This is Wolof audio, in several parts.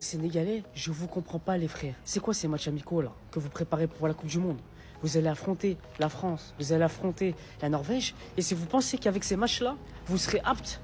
Sénégalais, je vous comprends pas les frères. C'est quoi ces matchs amicaux là que vous préparez pour la Coupe du Monde? Vous allez affronter la France, vous allez affronter la Norvège, et si vous pensez qu'avec ces matchs-là, vous serez aptes,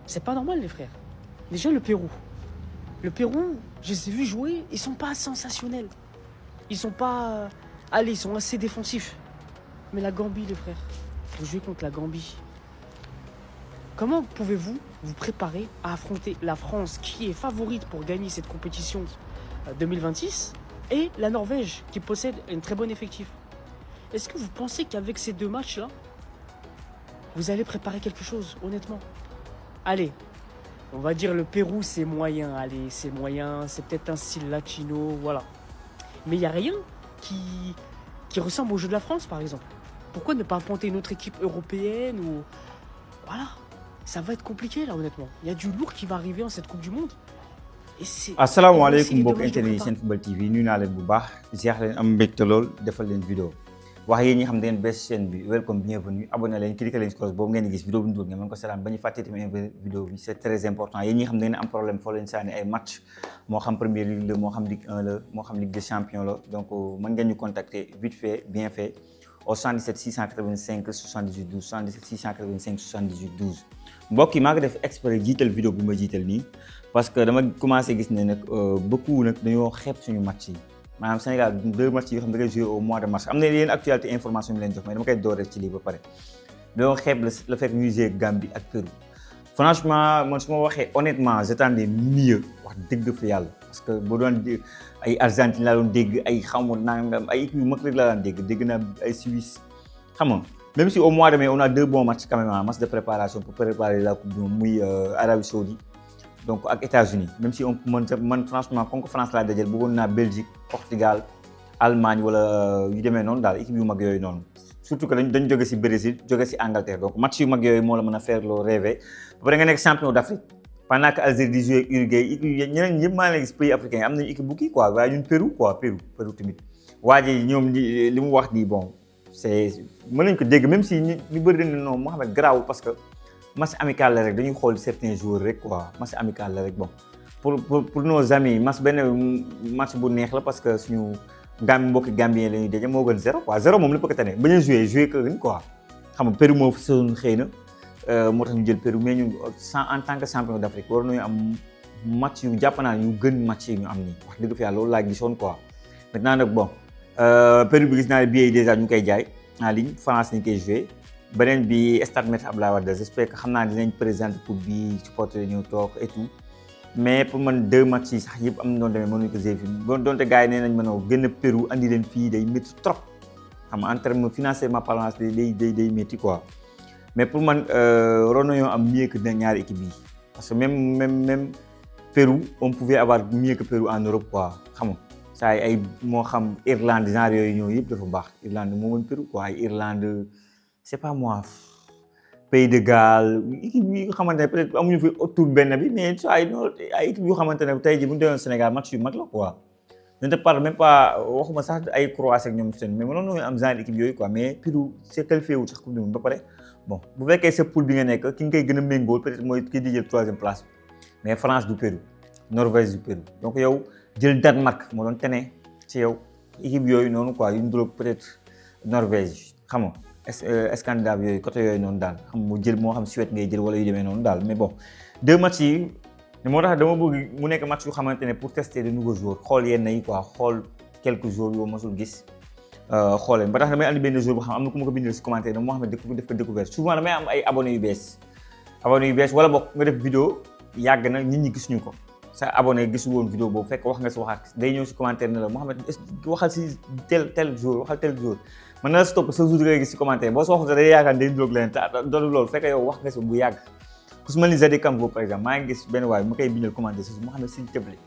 c'est pas normal les frères. Déjà le Pérou. Le Pérou, je les ai vus jouer, ils sont pas sensationnels. Ils sont pas... Allez, ils sont assez défensifs. Mais la Gambie les frères, vous jouez contre la Gambie. Comment pouvez-vous vous préparer à affronter la France qui est favorite pour gagner cette compétition 2026 et la Norvège qui possède un très bon effectif? Est-ce que vous pensez qu'avec ces deux matchs-là, vous allez préparer quelque chose, honnêtement? Allez, on va dire le Pérou, c'est moyen. Allez, c'est moyen, c'est peut-être un style latino, voilà. Mais il n'y a rien qui ressemble au jeu de la France, par exemple. Pourquoi ne pas affronter une autre équipe européenne ou... Voilà. Ça va être compliqué là honnêtement. Il y a du lourd qui va arriver en cette Coupe du Monde. Et c'est asalaamaaleykum mbokk internet yi Senfootball TV nuyu naa leen bu baax ziar leen am mbégte lool defal leen vidéo wax yéen ñi xam da ngeen bees chaîne bi welcome bienvenue abonné leen cliquer leen ci cloche boobu ngeen di gis vidéo bu ñu dugal ngeen mën ko seetaan ba ñu fàtte tamit vidéo bi c'est très important yéen ñi xam da ngeen am problème foo leen sànni ay match moo xam Première Ligue la moo xam Ligue 1 la moo xam Ligue des Champions la donc mën ngeen ñu contacter vite fait bien fait au 77 685 78 12 77 685 78 12 mbokk yi maa ngi def exprès jiital vidéo bi ma jiital nii parce que dama commencé gis ne nag beaucoup nag dañoo xeeb suñu match yi maanaam Sénégal 2 matchs yoo xam ne da ngay joué au mois de mars am na yeneen actualité information bi leen jox mais dama koy door rek ci lii ba pare dañoo xeeb la fekk ñuy joué Gambie ak Pérou franchement man su ma waxee honnêtement j'attendais mieux wax dëgg fa yàlla parce que boo doon ay Argentine laa doon dégg ay xamul nangam ay équipe yu mag rek laa daan dégg naa ay Suisse xam nga même si au mois de mai on a 2 bons matchs quand même un match de préparation pour préparer la Coupe du Monde muy Arabie Saoudite donc ak États-Unis même si on man franchement comme que France laa dajal bëggoon naa Belgique Portugal Allemagne wala yu demee noonu daal équipe yu mag yooyu noonu surtout que dañ jóge ci Brésil jóge ci Angleterre donc match yu mag yooyu moo la mën a faire loo rêver ba pare nga nekk champion d'Afrique pendant que Algérie di jouer Uruguay ñeneen ñëpp maa ngi gis pays africain yi am nañu équipe bu kii quoi waaye ñun Pérou tamit waa ji ñoom li mu wax nii bon c'est mën nañ ko dégg même si ñu bëri dañ ne non Mohamed garaawul parce que match amical la rek dañuy xool certains joueurs rek quoi match amical la rek bon pour nos amis benn match bu neex la parce que suñu mbokki Gambien la ñuy daje moo gën 0 quoi 0 moom lépp ko tane bañ a jouer que gën quoi xam nga Pérou moo fi soon xëy na moo tax ñu jël Pérou mais ñu en tant que champion d'Afrique war nañu am match yu jàpp naa ñu gën match yi ñu am nii wax dëgg fi yàlla loolu laa gisoon quoi maintenant nag bon Pérou bi gis naa ne billets yi déjà ñu ngi koy jaay en ligne France ni koy joué beneen bi stade Me Abdoulaye Wade j'espère que xam naa dinañ présenter coupe bi supporter ñëw toog et tout mais pour man 2 matchs yi sax yëpp am na doon demee mënuñu ko jouer fii donte gars yi nee nañ mën a gën a Pérou andi leen fii day métti trop xam nga en terme financièrement parlant day métti quoi mais pour man waroon nañoo am mieux que ñaari équipe yi parce que même Pérou on pouvait avoir mieux que Pérou en Europe quoi xam nga saa ay moo xam Irlande genre yooyu ñëw yëpp dafa baax Irlande moo mën Pérou quoi ay Irlande c'est pas moi Pays de Galles équipe yi nga xamante ne peut-être amuñu fi autour benn bi mais ay équipe yu xamante ne tey jii bu ñu demee Sénégal match yu mag la quoi je ne te parle même pas waxuma sax ay Croatie ak ñoom seen mais mënoon nañu am genre équipe yooyu quoi mais Pérou c'est qualifié wu sax Coupe du Monde ba pare bon bu fekkee sa poule bi nga nekk ki nga koy gën a méngool peut-être mooy kii di jël 3e place mais France du Pérou Norvège du Pérou donc yow jël Danemark moo doon tene ci yow équipe yooyu noonu quoi yu ñu doon peut-être Norvège xam nga Scandinave yooyu côté yooyu noonu daal xam mu jël moo xam Suède ngay jël wala yu demee noonu daal mais bon 2 matchs yi moo tax dama bëgg mu nekk match yu xamante ne pour tester de nouveaux joueurs xool yenn yi quoi xool quelques joueurs yoo mosul gis xool leen ba tax damay andi benn jour boo xam am na ku ma ko bindal si commentaire moo xam ne def ko découverte souvent damay am ay abonnés yu bees wala boog nga def vidéo yàgg na nit ñi gisuñu ko sa abonné gisu woon vidéo boobu fekk wax nga si waxaat day ñëw si commentaire ne la Mohamed waxal si tel jour mën na la si topp sa jour ngay gis si commentaire boo soo waxee day yaakaar day ndóog leen te doon loolu fekk yow wax nga si bu yàgg ku su mel ni Zadi Kamvo par exemple maa ngi gis benn waay mu koy bindal commentaire si Mohamed s'il te plaît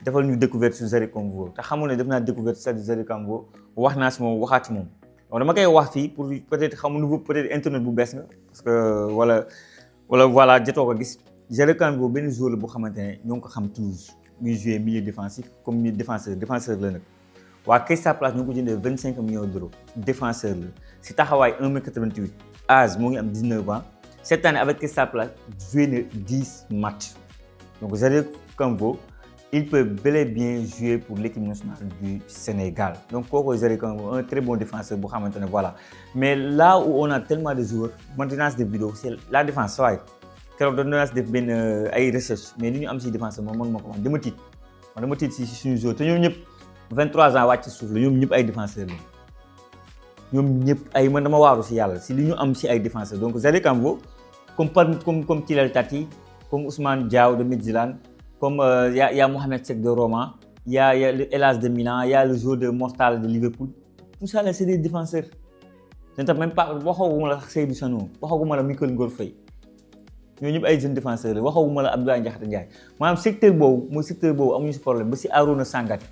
defal ñu découverte sur Zadi Kamvo te xamul ne def naa découverte sur Zadi Kamvo wax naa si moom waxaat si moom donc dama koy wax fii pour peut-être xamu nouveau peut-être internet bu bees nga parce que wala voilà jotoo ko gis Zadi Kamvo benn joueur la boo xamante ne ñoo ngi ko xam Toulouse muy jouer milieu défensif comme milieu défenseur la nag waa Crystal Palace ñu ko jëndee 25 millions d'euros défenseur la si taxawaay 1m88 âge moo ngi am 19 ans cette année avec Crystal Palace joué na 10 matchs donc Zadi Kamvo il peut bel et bien jouer pour l'équipe nationale du Sénégal. Donc, Koko Zeré, un très bon défenseur, voilà. Mais là où on a tellement de joueurs, maintenant des vidéos, c'est la défense. Ouais. Quand on a des recherches, mais nous avons des défenseurs, je suis si nous joueurs. 23 ans, nous avons des défenseurs. Nous avons des défenseurs. Donc, Zeré Kambo, comme Tilal Tati, comme Ousmane Diaw de Midtjylland, comme y a Mohamed Seck de Roma, il y a Elas de Milan, il y a le joueur de Mortal de Liverpool. Tout ça, c'est des défenseurs. Je ne sais même pas, je ne sais pas si je Michael Ngorfay. Nous sommes des jeunes défenseurs. Je ne sais pas Abdoulaye Ndiakhate Ndiaye. Le secteur beau, il y a un problème. C'est Aruna Sangati.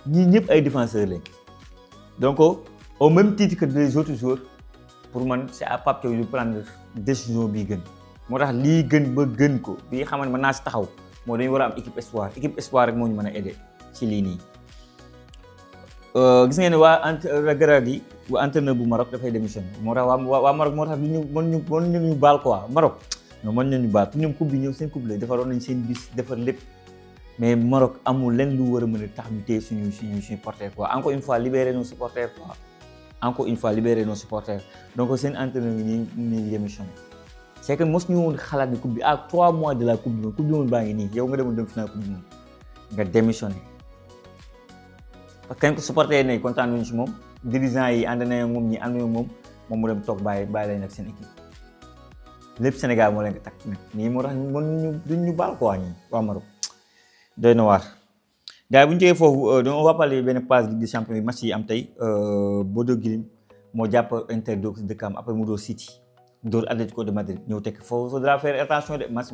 Nous sommes des défenseurs. Donc, au même titre que les autres joueurs, pour moi, c'est à Pape de prendre des décisions. Moo tax lii gën ba gën ko bi nga xamante mën naa si taxaw moo dañu war a am équipe espoir rek moo ñu mën a aider ci lii nii gis ngeen ne waa garab yi waa entraîneur bu Maroc dafay démissionné moo tax waa Maroc moo tax mën ñu baal quoi Maroc non mën nañu baal pour ñoom coupe bi ñëw seen coupe la defaroon nañ seen bis defar lépp mais Maroc amul lenn lu war a mën a tax ñu téye suñu supporter quoi encore une fois libérer nos supporters quoi encore une fois libérer nos supporters donc seen entraîneur yi nii démissionné. C'est que mos ñu woon xalaat ni coupe bi à 3 mois de la coupe du monde baa ngi nii yow nga demoon dem final coupe du monde nga démissionné parce que kañ ko supporter nañ kontaan nañu si moom dirigeants yi ànd nañu moom ñi ànd nañu moom mu dem toog bàyyi leen ak seen équipe lépp Sénégal moo leen ko takk nag nii moo tax duñ ñu baal quoi ñi waa Maroc doy na waar. gars yi bu ñu jógee foofu on va parler benn phase Ligue des Champions yi match yi am tey Bodo Glimt moo jàpp Inter de Cam après mu dóor City. Dóor Atlético de Madrid ñëw tekk foofu faudra faire attention de match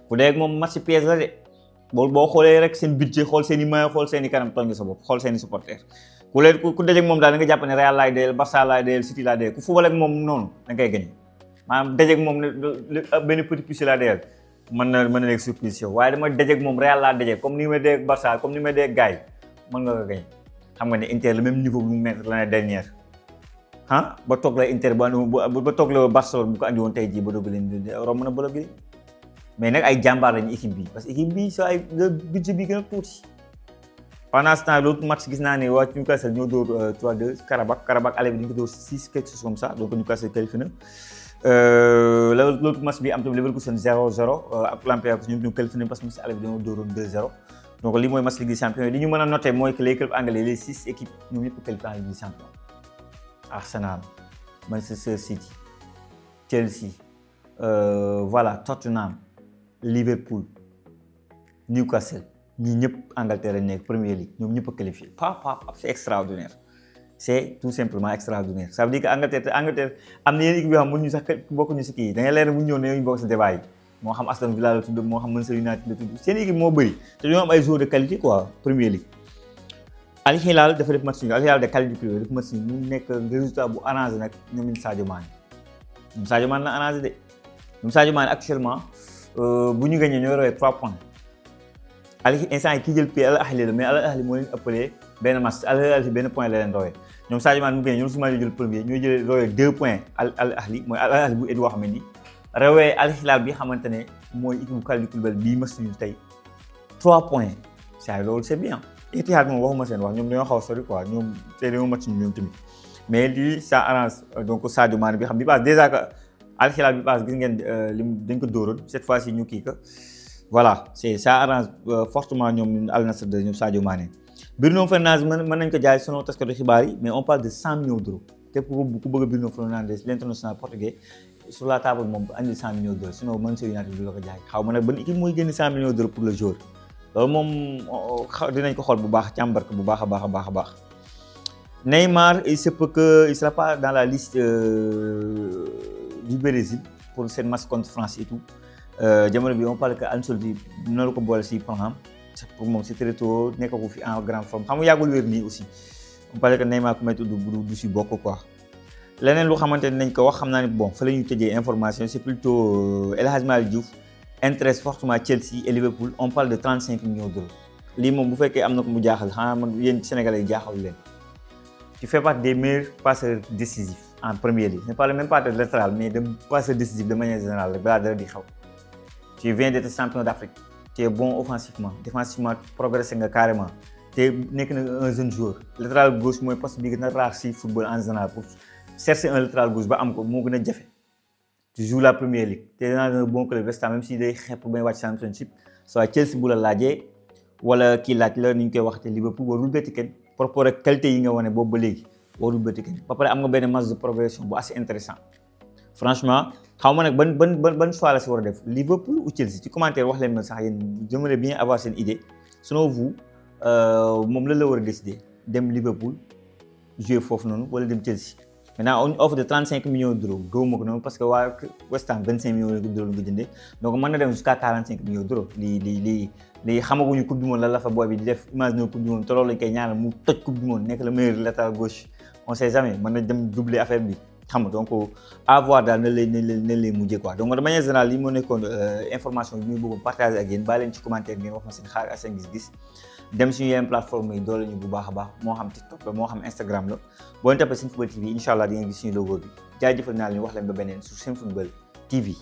bu dee ak moom match piège la de boo xoolee rek seen budget xool seen i moyens xool seen i kanam tooñ nga sa bopp xool seen i supporters ku dajeeg moom daal da nga jàpp ne Real laay deel Barça laay deel City laay deel ku football ak moom noonu da ngay gagné maanaam dajeeg moom benn petit pouce laa deel mën na nekk surprise yow waaye dama dajeeg moom Real laa dajeeg comme ni may dajeeg Barça comme ni may dajeeg gars yi mën nga ko gagné xam nga ne Inter le même niveau bu mu mettre l'année dernière ba toog la Inter ba toog la Barcelone bu ko andi woon tey jii ba dugg leen romb na bële bi mais nag ay jàmbaar lañu équipe bi parce que équipe bi sa ay budget bi gën a tuuti. pendant ce temps l'autre match gis naa ne waa Newcastle ñoo dóor 3-2 Karabakh aller bi dañu ko dóor 6 quelque chose comme ça donc Newcastle qualifié na l'autre match bi am tamit Leverkusen 0-0 ak Olympiakos ñoom qualifié na parce que match aller bi dañoo dóoroon 2-0 donc lii mooy match Ligue des Champions li ñu mën a noter mooy que les clubs anglais les 6 équipes ñoom ñëpp qualifié en Ligue des Champions. Arsenal, Manchester City, Chelsea, voilà, Tottenham, Liverpool, Newcastle, ñi ñëpp Angleterre lañ nekk Premier League ñoom ñëpp a qualifié c'est extraordinaire c'est tout simplement extraordinaire ça veut dire que Angleterre am na yenn équipe yoo xam mënuñu sax bokkuñu si kii yi da ngay leer mu ñëw ne ñu bokk si débat yi moo xam Aston Villa la tudd moo xam Manchester United la tudd seen équipe moo bëri te ñoo am ay joueurs de qualité quoi Premier League. Al Hilal dafa def match Al Hilal de qualité privée def match mu nekk résultat bu arrangé nag ñoom Sadio Mané ñoom Sadio Mané la arrangé de ñoom Sadio Mané actuellement bu ñu gagné ñoo rawee 3 points instant yi kii jël pied Al Ahly la mais Al Ahly moo leen ëppalee benn match Al Ahly benn point la leen rawee ñoom Sadio Mané mu gagné ñoom Soumaré jël premier ñoo jëlee rawee 2 points Al Ahly mooy Al Ahly bu Edouard Mendy rawee Al Hilal bi xamante ne mooy équipe bu Kalidou Koulibaly bii match ñu tey 3 points ça loolu c'est bien. Etihad moom waxuma seen wax ñoom dañoo xaw a sori quoi ñoom tey dañoo match ñoom tamit mais lii ça arrange donc Sadio Mané bi xam bi passe déjà que Al Hilal bi passe gis ngeen dañ ko dóoroon cette fois ci ñu kii que voilà c'est ça arrange fortement ñoom Al Nassr de ñoom Sadio Mané. Bruno Fernandes mën nañ ko jaay selon taskatu xibaar yi mais on parle de 100 millions d'euros képp ku bëgg Bruno Fernandes l'international portugais sur la table moom andi 100 millions d'euros sinon Manchester United du la ko jaay xaw ma nag ban équipe mooy génn 100 millions d'euros pour le joueur. loolu moom dinañ ko xool bu baax càmbar ko bu baax a baax. Neymar il se peut que il sera pas dans la liste du Brésil pour cette match contre France et tout jamono bi on parle que Ancelotti dina la ko boole si programme pour moom c'est très tôt nekk ko fi en grande forme xam nga yàggul wér nii aussi on parle que Neymar ku may tudd du si bokk quoi. leneen lu xamante ne nañ ko wax xam naa ne bon fa la ñuy tëjee information c'est plutôt El Hadji Malick Diouf intéresse fortement Chelsea et Liverpool on parle de 35 millions d'euros lii moom bu fekkee am na ko mu jaaxal xanaa man yéen Sénégalais yi jaaxal leen tu fais partie des meilleurs passeurs décisifs en Premier League je ne parle même pas de latéral mais de passeur décisif de manière générale balaa dara di xaw tu viens d'être champion d'Afrique tu es bon offensivement défensivement progressé nga carrément te nekk na un jeune joueur latéral gauche mooy poste bi gën a rare si football en général pour chercher un latéral gauche ba am ko moo gën a jafe tu joues la première ligue te dans un bon club West Ham même si day xeeb pour bañ wàcc championship soit Chelsea bu la laajee wala kii laaj la ni ñu koy waxte Liverpool warul betti kenn par rapport ak qualité yi nga wane boobu ba léegi warul betti kenn ba pare am nga benn match de progression bu assez intéressant franchement xaw ma nag ban choix la si war a def Liverpool ou Chelsea ci commentaire wax leen ma sax yéen j'aimerais bien avoir seen idée selon vous moom la war a décider dem Liverpool jouer foofu noonu wala dem Chelsea maintenant on offre de 35 millions d'euros gëwuma ko noonu parce que waa West Ham 25 millions d'euros nga jëndee donc mën na dem jusqu'à 45 millions d'euros lii xamaguñu coupe du monde la fa booy bi di def imagine coupe du monde te loolu lañ koy ñaanal mu toj coupe du monde nekk le meilleur latéral gauche on sait jamais mën na dem doubler affaire bi xam nga donc à voir daal na lay mujjee quoi donc de manière générale li moo nekkoon information bi ñu bëggoon partager ak yéen bàyyi leen ci commentaire ngeen wax ma seen xaar ak seen gis-gis dem suñu yeneen plateforme yi doole ñu bu baax a baax moo xam TikTok la moo xam Instagram la boo ñu tapee Senfootball TV incha allah di ngeen gis suñu logo bi jaajëfal naa leen wax leen ba beneen sur Senfootball TV